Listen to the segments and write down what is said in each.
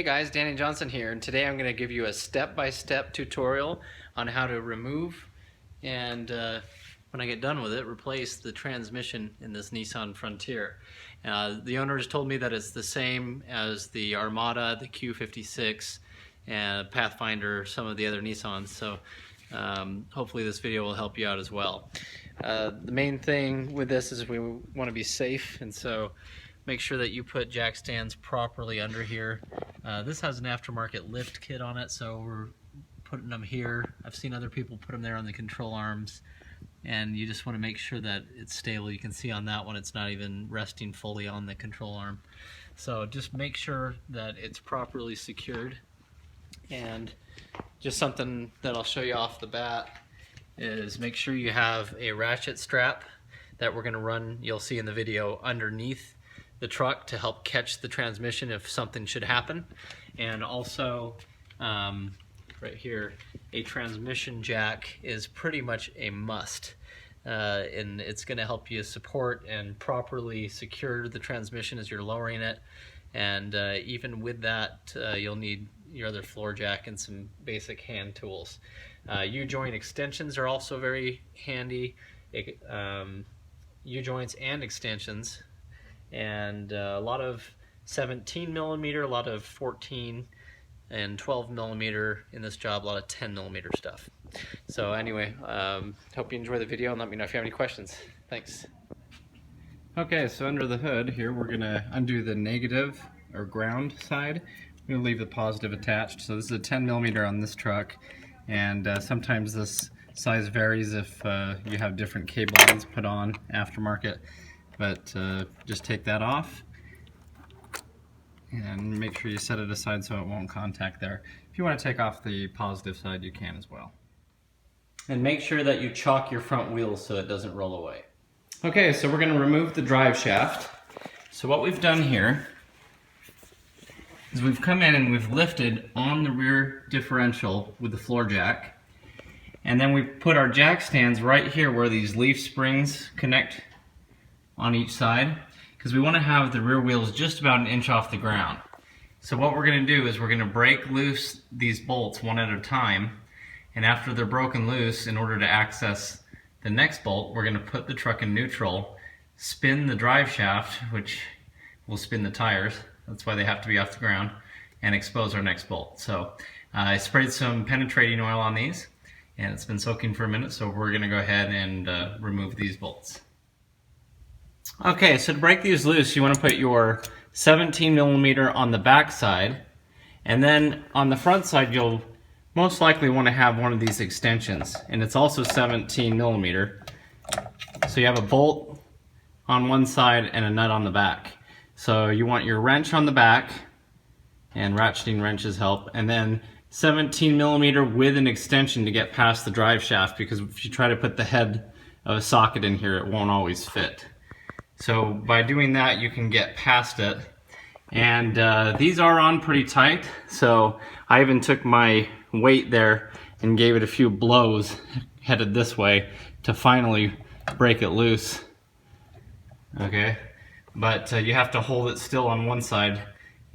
guys, Danny Johnson here, and today I'm going to give you a step-by-step tutorial on how to remove and when I get done with it, replace the transmission in this Nissan Frontier. The owner has told me that it's the same as the Armada, the q56, and Pathfinder, some of the other Nissans, so hopefully this video will help you out as well. The main thing with this is we want to be safe, and so make sure that you put jack stands properly under here. This has an aftermarket lift kit on it, so we're putting them here. I've seen other people put them there on the control arms, and you just want to make sure that it's stable. You can see on that one it's not even resting fully on the control arm. So just make sure that it's properly secured. And just something that I'll show you off the bat is make sure you have a ratchet strap that we're going to run, you'll see in the video, underneath the truck to help catch the transmission if something should happen. And also right here, a transmission jack is pretty much a must, and it's going to help you support and properly secure the transmission as you're lowering it. And even with that, you'll need your other floor jack and some basic hand tools. U-joint extensions are also very handy. U-joints and extensions, and a lot of 17 millimeter, a lot of 14 and 12 millimeter in this job, a lot of 10 millimeter stuff. So anyway, hope you enjoy the video and let me know if you have any questions. Thanks. Okay, so under the hood here we're going to undo the negative or ground side. We're going to leave the positive attached. So this is a 10 millimeter on this truck, and sometimes this size varies if you have different cable lines put on aftermarket. But just take that off and make sure you set it aside so it won't contact there. If you want to take off the positive side, you can as well. And make sure that you chock your front wheels so it doesn't roll away. Okay, so we're going to remove the drive shaft. So what we've done here is we've come in and we've lifted on the rear differential with the floor jack, and then we put our jack stands right here where these leaf springs connect on each side, because we want to have the rear wheels just about an inch off the ground. So what we're going to do is we're going to break loose these bolts one at a time, and after they're broken loose, in order to access the next bolt, we're going to put the truck in neutral, spin the drive shaft, which will spin the tires, that's why they have to be off the ground, and expose our next bolt. So I sprayed some penetrating oil on these, and it's been soaking for a minute, so we're going to go ahead and remove these bolts. Okay, so to break these loose, you want to put your 17 millimeter on the back side, and then on the front side you'll most likely want to have one of these extensions, and it's also 17 millimeter. So you have a bolt on one side and a nut on the back. So you want your wrench on the back, and ratcheting wrenches help, and then 17 millimeter with an extension to get past the drive shaft, because if you try to put the head of a socket in here, it won't always fit. So by doing that, you can get past it. And these are on pretty tight, so I even took my weight there and gave it a few blows headed this way to finally break it loose. Okay, but you have to hold it still on one side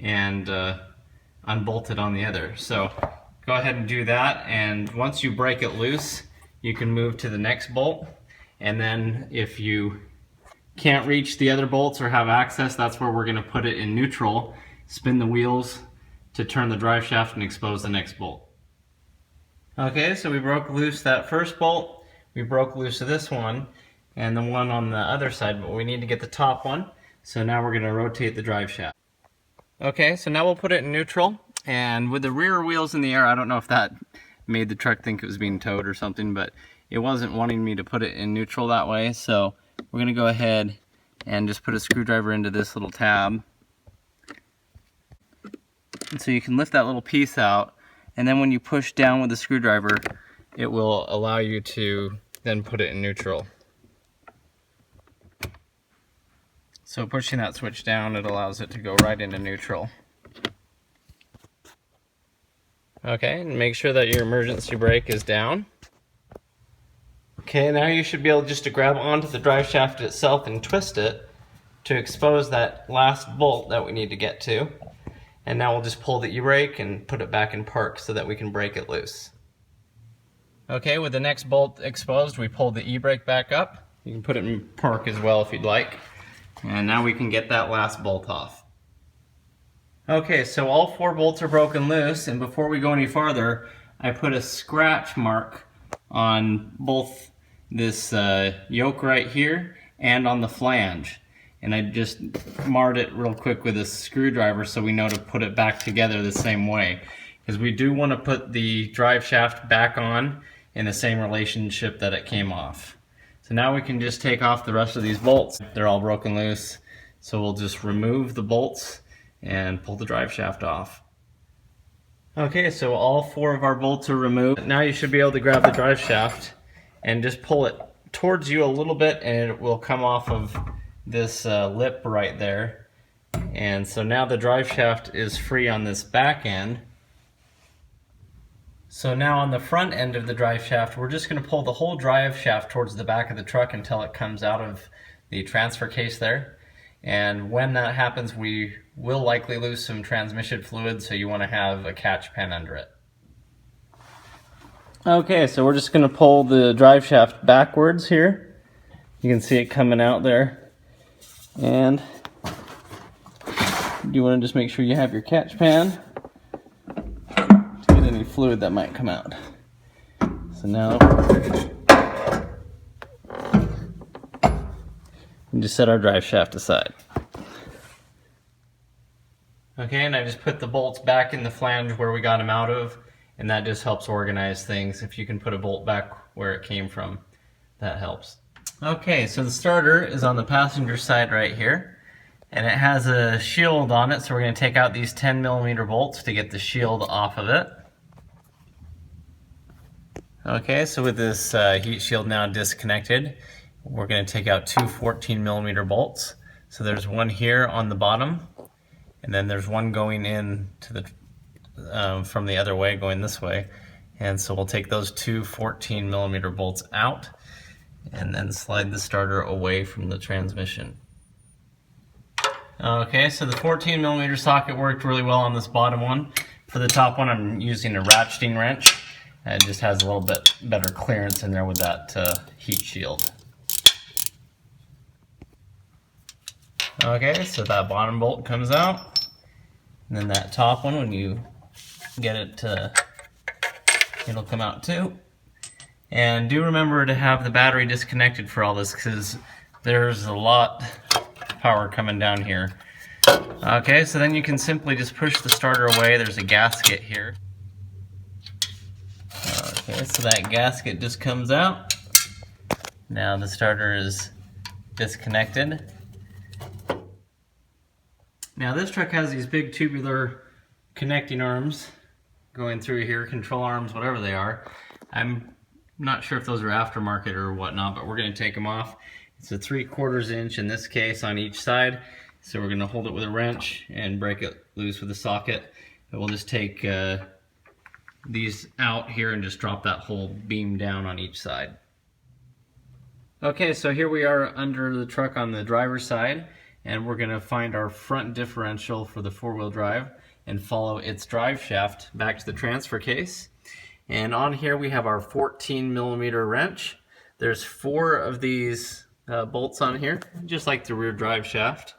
and unbolt it on the other. So go ahead and do that, and once you break it loose, you can move to the next bolt. And then if you can't reach the other bolts or have access, that's where we're going to put it in neutral, spin the wheels to turn the drive shaft and expose the next bolt. Okay, so we broke loose that first bolt, we broke loose this one, and the one on the other side, but we need to get the top one, so now we're going to rotate the drive shaft. Okay, so now we'll put it in neutral, and with the rear wheels in the air, I don't know if that made the truck think it was being towed or something, but it wasn't wanting me to put it in neutral that way, so we're going to go ahead and just put a screwdriver into this little tab. And so you can lift that little piece out, and then when you push down with the screwdriver, it will allow you to then put it in neutral. So pushing that switch down, it allows it to go right into neutral. Okay, and make sure that your emergency brake is down. Okay, now you should be able just to grab onto the drive shaft itself and twist it to expose that last bolt that we need to get to. And now we'll just pull the e-brake and put it back in park so that we can break it loose. Okay, with the next bolt exposed, we pulled the e-brake back up. You can put it in park as well if you'd like. And now we can get that last bolt off. Okay, so all 4 bolts are broken loose, and before we go any farther, I put a scratch mark on both this yoke right here and on the flange. And I just marred it real quick with a screwdriver so we know to put it back together the same way. Because we do want to put the drive shaft back on in the same relationship that it came off. So now we can just take off the rest of these bolts. They're all broken loose. So we'll just remove the bolts and pull the drive shaft off. Okay, so all 4 of our bolts are removed. Now you should be able to grab the drive shaft and just pull it towards you a little bit, and it will come off of this lip right there. And so now the drive shaft is free on this back end. So now on the front end of the drive shaft, we're just going to pull the whole drive shaft towards the back of the truck until it comes out of the transfer case there. And when that happens, we will likely lose some transmission fluid, so you want to have a catch pan under it. Okay, so we're just going to pull the drive shaft backwards here. You can see it coming out there. And you want to just make sure you have your catch pan to get any fluid that might come out. So now we just set our drive shaft aside. Okay, and I just put the bolts back in the flange where we got them out of, and that just helps organize things. If you can put a bolt back where it came from, that helps. Okay, so the starter is on the passenger side right here, and it has a shield on it, so we're going to take out these 10mm bolts to get the shield off of it. Okay, so with this heat shield now disconnected, we're going to take out 2 14mm bolts. So there's one here on the bottom, and then there's one going in to the from the other way, going this way. And so we'll take those 2 14mm bolts out and then slide the starter away from the transmission. Okay, so the 14mm socket worked really well on this bottom one. For the top one, I'm using a ratcheting wrench. It just has a little bit better clearance in there with that heat shield. Okay, so that bottom bolt comes out, and then that top one, when you get it, it'll come out too. And do remember to have the battery disconnected for all this, because there's a lot of power coming down here. Okay, so then you can simply just push the starter away. There's a gasket here. Okay, so that gasket just comes out. Now the starter is disconnected. Now this truck has these big tubular connecting arms going through here, control arms, whatever they are. I'm not sure if those are aftermarket or whatnot, but we're going to take them off. It's a 3/4 inch in this case on each side. So we're going to hold it with a wrench and break it loose with a socket. And we'll just take these out here and just drop that whole beam down on each side. Okay, so here we are under the truck on the driver's side, and we're going to find our front differential for the 4-wheel drive and follow its drive shaft back to the transfer case. And on here we have our 14mm wrench. There's 4 of these bolts on here, just like the rear drive shaft.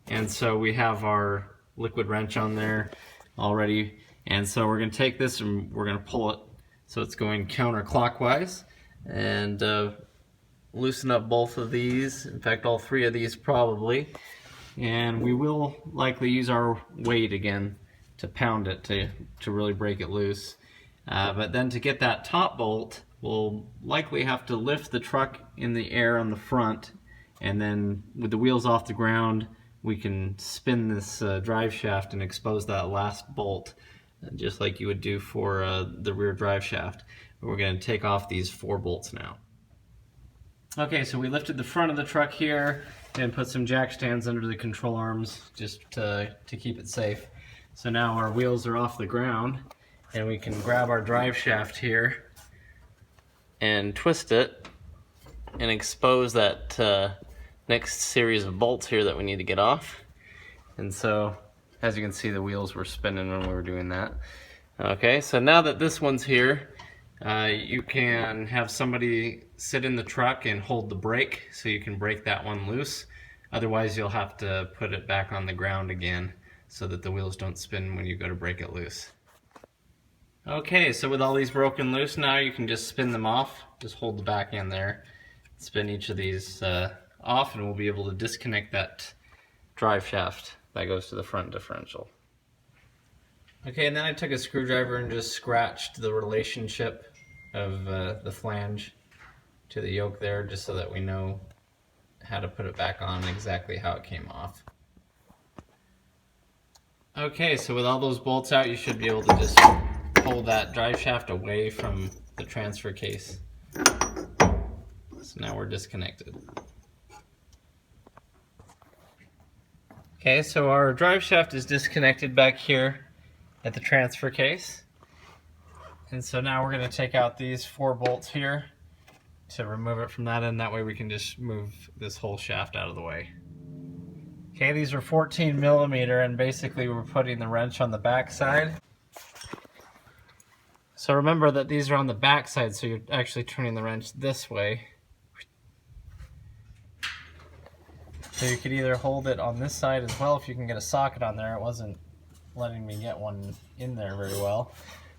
And so we have our liquid wrench on there already. And so we're going to take this and we're going to pull it so it's going counterclockwise and loosen up both of these. In fact, all 3 of these probably. And we will likely use our weight again to pound it to really break it loose. But then to get that top bolt, we'll likely have to lift the truck in the air on the front, and then with the wheels off the ground, we can spin this drive shaft and expose that last bolt, just like you would do for the rear drive shaft. But we're going to take off these 4 bolts now. Okay, so we lifted the front of the truck here and put some jack stands under the control arms just to keep it safe. So now our wheels are off the ground, and we can grab our drive shaft here and twist it and expose that next series of bolts here that we need to get off. And so As you can see, the wheels were spinning when we were doing that. Okay, so now that this one's here, you can have somebody sit in the truck and hold the brake so you can break that one loose. Otherwise, you'll have to put it back on the ground again so that the wheels don't spin when you go to break it loose. Okay, so with all these broken loose now, you can just spin them off. Just hold the back end there, spin each of these off, and we'll be able to disconnect that drive shaft that goes to the front differential. Okay, and then I took a screwdriver and just scratched the relationship of the flange to the yoke there, just so that we know how to put it back on, exactly how it came off. Okay, so with all those bolts out, you should be able to just pull that drive shaft away from the transfer case. So now we're disconnected. Okay, so our drive shaft is disconnected back here at the transfer case. And so now we're going to take out these 4 bolts here to remove it from that end. That way we can just move this whole shaft out of the way. Okay, these are 14 millimeter, and basically we're putting the wrench on the back side. So remember that these are on the back side, so you're actually turning the wrench this way. So you could either hold it on this side as well if you can get a socket on there. It wasn't letting me get one in there very well.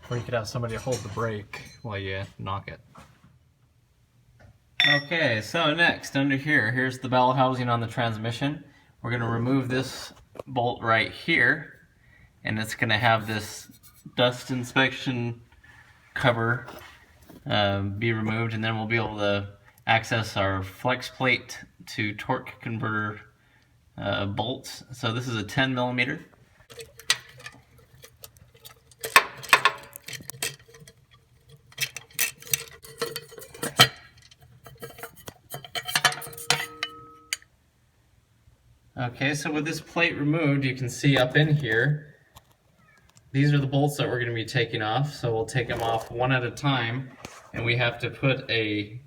Or you could have somebody hold the brake while you knock it. Okay, so next under here, here's the bell housing on the transmission. We're going to remove this bolt right here, and it's going to have this dust inspection cover be removed, and then we'll be able to access our flex plate to torque converter bolts. So this is a 10 millimeter. Okay, so with this plate removed, you can see up in here, these are the bolts that we're going to be taking off. So we'll take them off one at a time, and we have to put a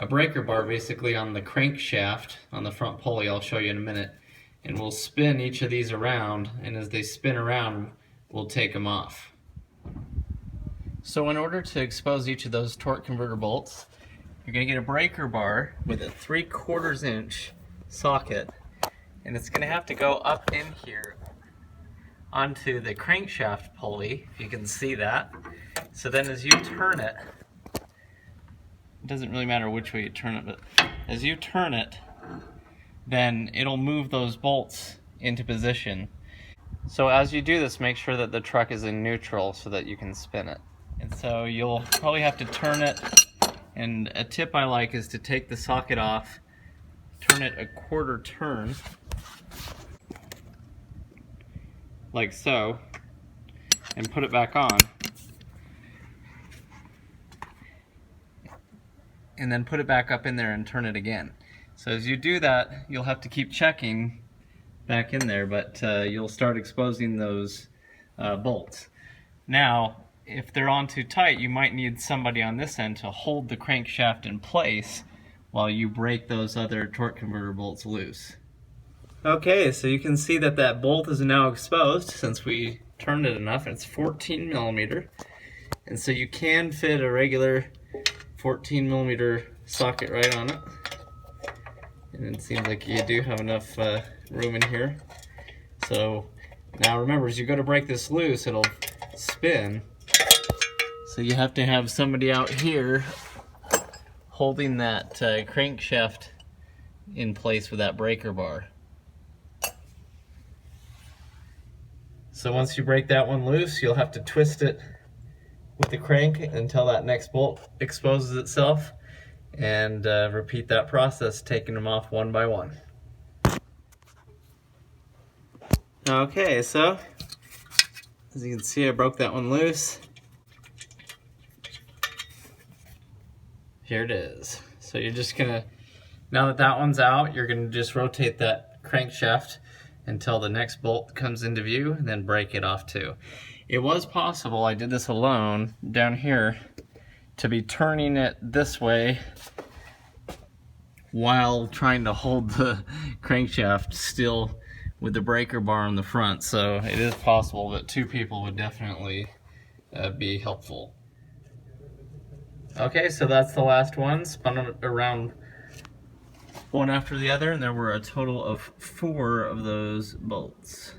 breaker bar basically on the crankshaft on the front pulley. I'll show you in a minute, and we'll spin each of these around, and as they spin around, we'll take them off. So in order to expose each of those torque converter bolts, you're going to get a breaker bar with a 3/4 inch socket, and it's going to have to go up in here onto the crankshaft pulley, if you can see that. So then as you turn it, it doesn't really matter which way you turn it, but as you turn it, then it'll move those bolts into position. So as you do this, make sure that the truck is in neutral so that you can spin it. And so you'll probably have to turn it, and a tip I like is to take the socket off, turn it a 1/4 turn, like so, and put it back on. And then put it back up in there and turn it again. So as you do that, you'll have to keep checking back in there, but you'll start exposing those bolts. Now, if they're on too tight, you might need somebody on this end to hold the crankshaft in place while you break those other torque converter bolts loose. Okay, so you can see that that bolt is now exposed since we turned it enough. It's 14 millimeter, and so you can fit a regular 14 millimeter socket right on it, and it seems like you do have enough room in here. So now remember, as you go to break this loose, it'll spin, so you have to have somebody out here holding that crankshaft in place with that breaker bar. So once you break that one loose, you'll have to twist it with the crank until that next bolt exposes itself, and repeat that process, taking them off one by one. Okay, so as you can see, I broke that one loose. Here it is. So you're just gonna, now that that one's out, you're gonna just rotate that crankshaft until the next bolt comes into view, and then break it off too. It was possible, I did this alone down here, to be turning it this way while trying to hold the crankshaft still with the breaker bar on the front, so it is possible that 2 people would definitely be helpful. Okay, so that's the last one, spun it around one after the other, and there were a total of 4 of those bolts.